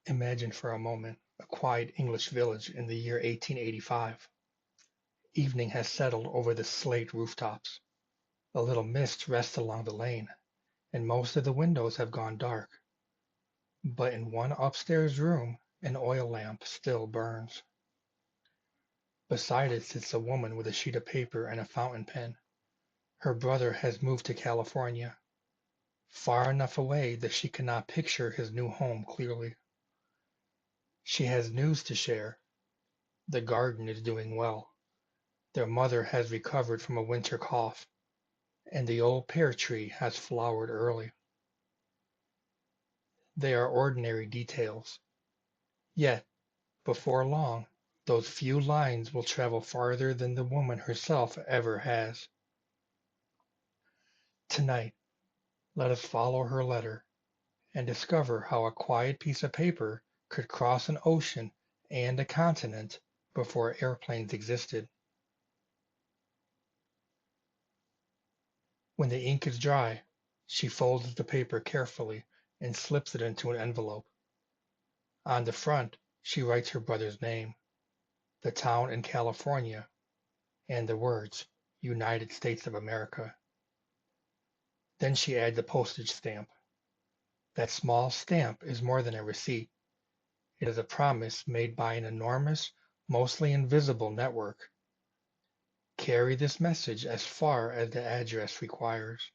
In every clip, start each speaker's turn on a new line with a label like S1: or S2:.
S1: Imagine for a moment a quiet English village in the year 1885. Evening has settled over the slate rooftops. A little mist rests along the lane, and most of the windows have gone dark. But in one upstairs room an oil lamp still burns. Beside it sits a woman with a sheet of paper and a fountain pen. Her brother has moved to California, far enough away that she cannot picture his new home clearly. She has news to share. The garden is doing well. Their mother has recovered from a winter cough, and the old pear tree has flowered early. They are ordinary details. Yet, before long, those few lines will travel farther than the woman herself ever has. Tonight, let us follow her letter and discover how a quiet piece of paper could cross an ocean and a continent before airplanes existed. When the ink is dry, she folds the paper carefully and slips it into an envelope. On the front, she writes her brother's name, the town in California, and the words, United States of America. Then she adds a postage stamp. That small stamp is more than a receipt. It is a promise made by an enormous, mostly invisible network. Carry this message as far as the address requires.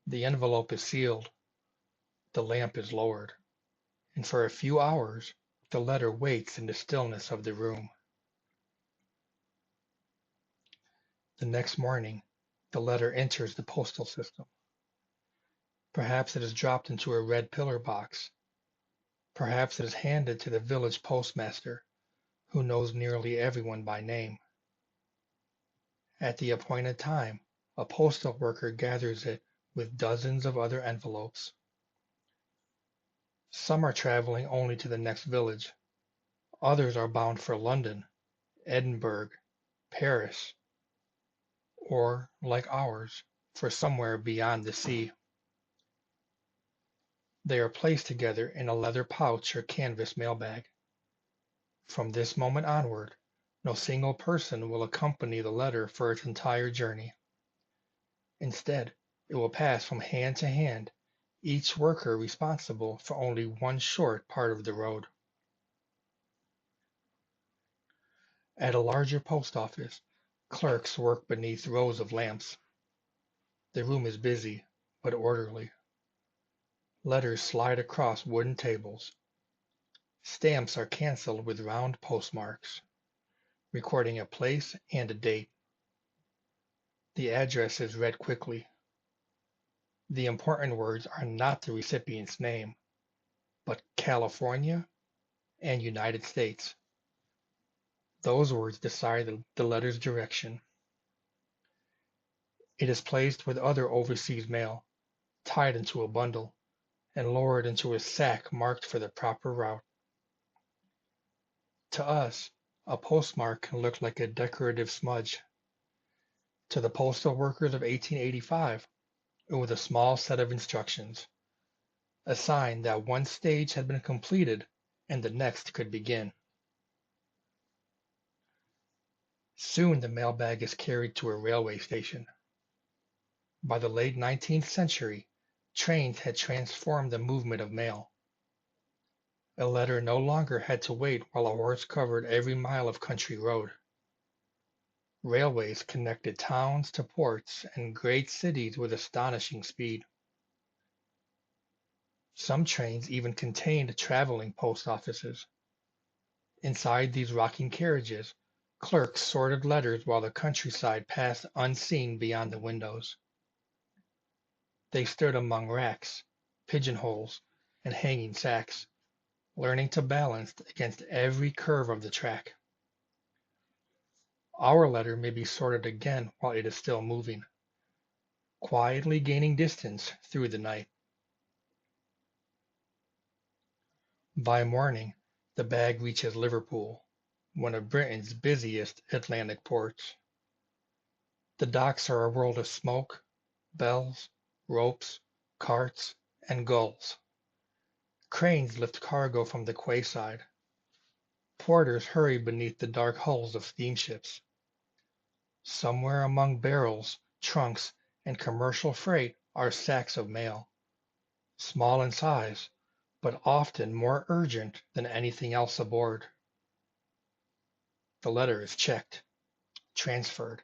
S1: The envelope is sealed, the lamp is lowered, and for a few hours the letter waits in the stillness of the room. The next morning the letter enters the postal system. Perhaps it is dropped into a red pillar box. Perhaps it is handed to the village postmaster, who knows nearly everyone by name. At the appointed time, a postal worker gathers it with dozens of other envelopes. Some are traveling only to the next village. Others are bound for London, Edinburgh, Paris, or, like ours, for somewhere beyond the sea. They are placed together in a leather pouch or canvas mailbag. From this moment onward, no single person will accompany the letter for its entire journey. Instead, it will pass from hand to hand, each worker responsible for only one short part of the road. At a larger post office, clerks work beneath rows of lamps. The room is busy, but orderly. Letters slide across wooden tables. Stamps are canceled with round postmarks, recording a place and a date. The address is read quickly. The important words are not the recipient's name, but California and United States. Those words decide the letter's direction. It is placed with other overseas mail, tied into a bundle, and lowered into a sack marked for the proper route. To us, a postmark can look like a decorative smudge. To the postal workers of 1885, it was a small set of instructions, a sign that one stage had been completed and the next could begin. Soon the mailbag is carried to a railway station. By the late 19th century, trains had transformed the movement of mail. A letter no longer had to wait while a horse covered every mile of country road. Railways connected towns to ports and great cities with astonishing speed. Some trains even contained traveling post offices. Inside these rocking carriages, clerks sorted letters while the countryside passed unseen beyond the windows. They stood among racks, pigeonholes, and hanging sacks, learning to balance against every curve of the track. Our letter may be sorted again while it is still moving, quietly gaining distance through the night. By morning, the bag reaches Liverpool, one of Britain's busiest Atlantic ports. The docks are a world of smoke, bells, ropes, carts, and gulls. Cranes lift cargo from the quayside. Porters hurry beneath the dark hulls of steamships. Somewhere among barrels, trunks, and commercial freight are sacks of mail, small in size, but often more urgent than anything else aboard. The letter is checked, transferred,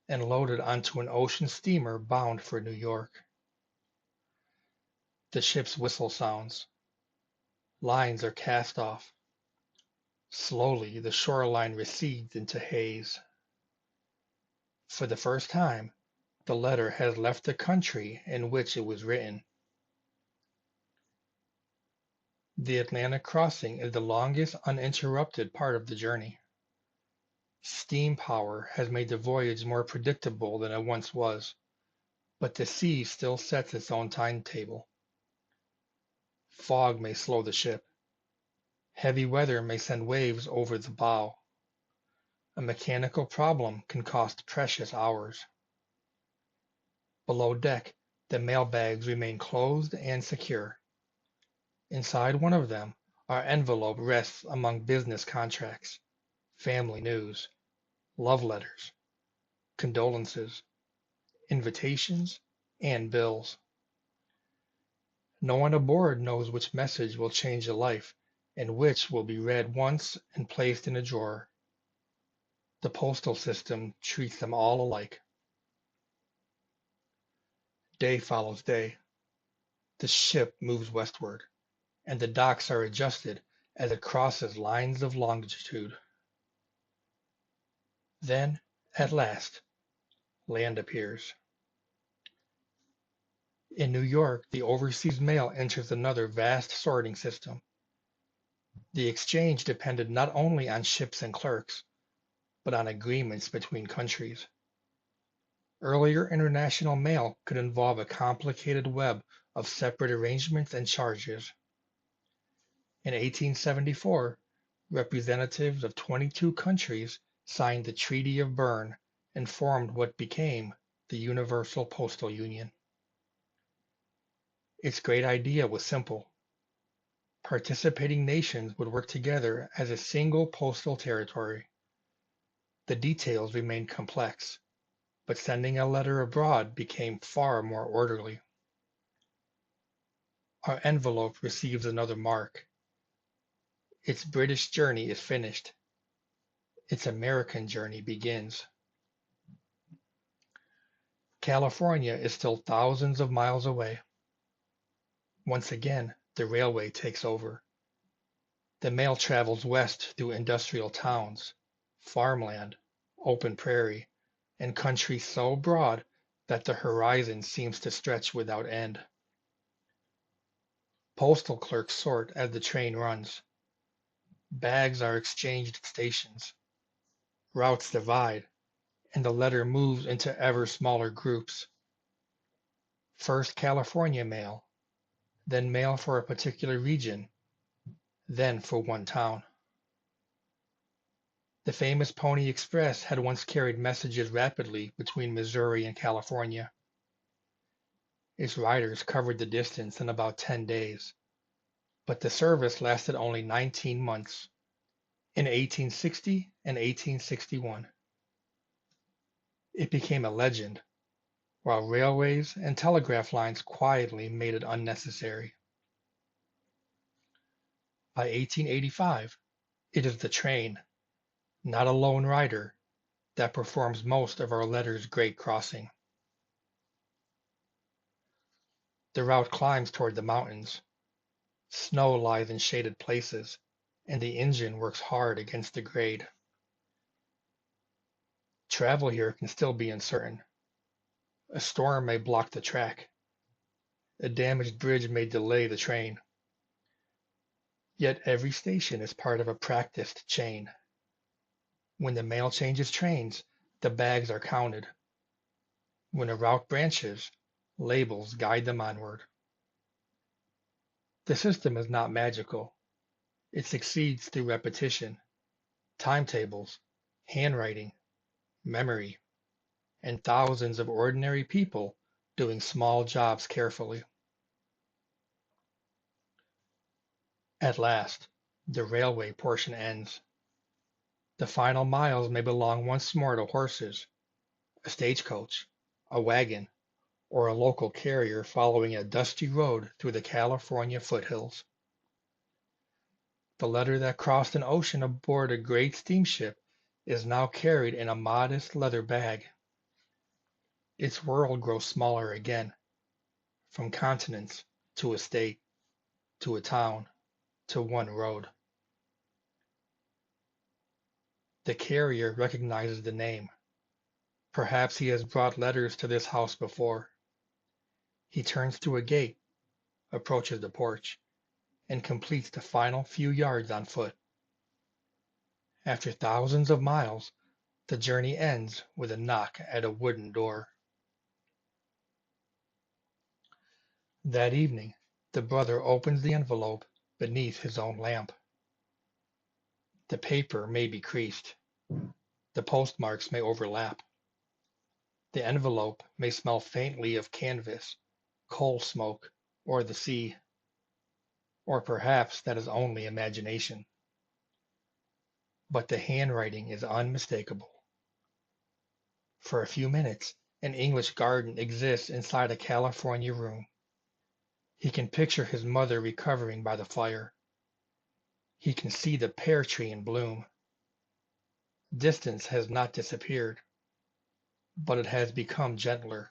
S1: and loaded onto an ocean steamer bound for New York. The ship's whistle sounds. Lines are cast off. Slowly the shoreline recedes into haze. For the first time, the letter has left the country in which it was written. The Atlantic crossing is the longest uninterrupted part of the journey. Steam power has made the voyage more predictable than it once was, but the sea still sets its own timetable. Fog may slow the ship. Heavy weather may send waves over the bow. A mechanical problem can cost precious hours. Below deck, the mail bags remain closed and secure. Inside one of them, our envelope rests among business contracts, family news, love letters, condolences, invitations, and bills. No one aboard knows which message will change a life and which will be read once and placed in a drawer. The postal system treats them all alike. Day follows day. The ship moves westward, and the docks are adjusted as it crosses lines of longitude. Then, at last, land appears. In New York, the overseas mail enters another vast sorting system. The exchange depended not only on ships and clerks, but on agreements between countries. Earlier international mail could involve a complicated web of separate arrangements and charges. In 1874, representatives of 22 countries signed the Treaty of Berne and formed what became the Universal Postal Union. Its great idea was simple. Participating nations would work together as a single postal territory. The details remained complex, but sending a letter abroad became far more orderly. Our envelope receives another mark. Its British journey is finished. Its American journey begins. California is still thousands of miles away. Once again, the railway takes over. The mail travels west through industrial towns, farmland, open prairie, and country so broad that the horizon seems to stretch without end. Postal clerks sort as the train runs. Bags are exchanged at stations. Routes divide, and the letter moves into ever smaller groups. First California mail, then mail for a particular region, then for one town. The famous Pony Express had once carried messages rapidly between Missouri and California. Its riders covered the distance in about 10 days, but the service lasted only 19 months, in 1860 and 1861. It became a legend, while railways and telegraph lines quietly made it unnecessary. By 1885, it is the train, not a lone rider, that performs most of our letter's great crossing. The route climbs toward the mountains. Snow lies in shaded places, and the engine works hard against the grade. Travel here can still be uncertain. A storm may block the track. A damaged bridge may delay the train. Yet every station is part of a practiced chain. When the mail changes trains, the bags are counted. When a route branches, labels guide them onward. The system is not magical. It succeeds through repetition, timetables, handwriting, memory, and thousands of ordinary people doing small jobs carefully. At last, the railway portion ends. The final miles may belong once more to horses, a stagecoach, a wagon, or a local carrier following a dusty road through the California foothills. The letter that crossed an ocean aboard a great steamship is now carried in a modest leather bag. Its world grows smaller again, from continents to a state to a town to one road. The carrier recognizes the name. Perhaps he has brought letters to this house before. He turns through a gate, approaches the porch, and completes the final few yards on foot. After thousands of miles, the journey ends with a knock at a wooden door. That evening, the brother opens the envelope beneath his own lamp. The paper may be creased. The postmarks may overlap. The envelope may smell faintly of canvas, coal smoke, or the sea. Or perhaps that is only imagination. But the handwriting is unmistakable. For a few minutes, an English garden exists inside a California room. He can picture his mother recovering by the fire. He can see the pear tree in bloom. Distance has not disappeared, but it has become gentler.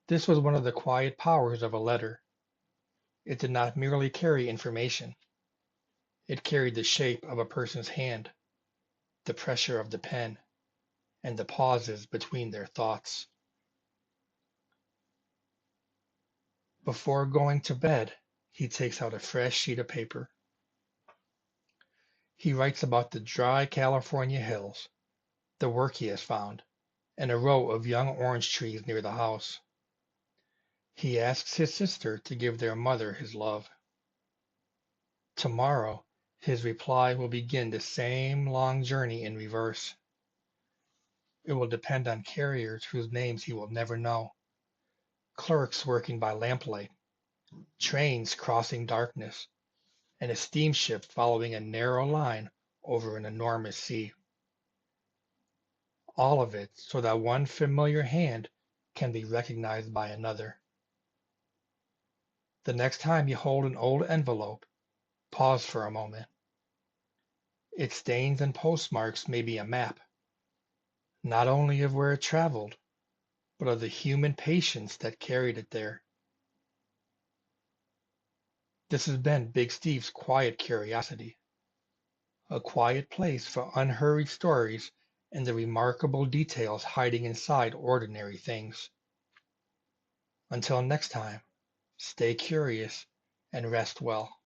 S1: This was one of the quiet powers of a letter. It did not merely carry information. It carried the shape of a person's hand, the pressure of the pen, and the pauses between their thoughts. Before going to bed, he takes out a fresh sheet of paper. He writes about the dry California hills, the work he has found, and a row of young orange trees near the house. He asks his sister to give their mother his love. Tomorrow, his reply will begin the same long journey in reverse. It will depend on carriers whose names he will never know, clerks working by lamplight, trains crossing darkness, and a steamship following a narrow line over an enormous sea. All of it so that one familiar hand can be recognized by another. The next time you hold an old envelope, pause for a moment. Its stains and postmarks may be a map, not only of where it traveled, but of the human patience that carried it there. This has been Big Steve's Quiet Curiosity, a quiet place for unhurried stories and the remarkable details hiding inside ordinary things. Until next time, stay curious and rest well.